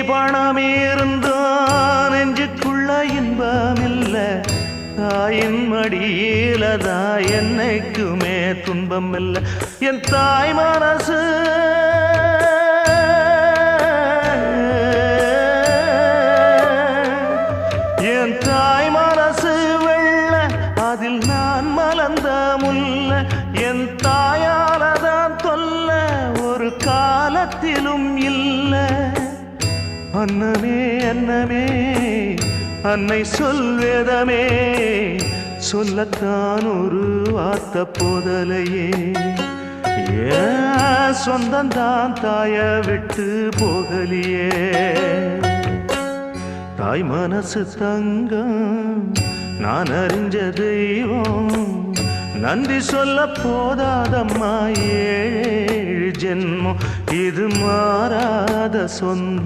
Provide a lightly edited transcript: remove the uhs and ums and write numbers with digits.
பணம் இருந்தான் நெஞ்சுக்குள்ள இன்பமில்ல தாயின் மடியிலதா என்னைக்குமே துன்பம் இல்ல என் தாய் மனசு என் தாய் மனசு வெள்ள அதில் நான் மலர்ந்த முல்ல என் தாயாலதான் தொல்ல ஒரு காலத்திலும் இல்ல அன்னமே அன்னமே அன்னை சொல்வேதமே சொல்லத்தான் ஒரு வார்த்தை போதலையே ஏன் சொந்தந்தான் தாய விட்டு போகலியே தாய் மனசு தங்கம் நான் அறிஞ்ச தெய்வம் நன்றி சொல்ல போதாதம்மா ஏழு ஜென்மம் இது மாறாத சொந்தம்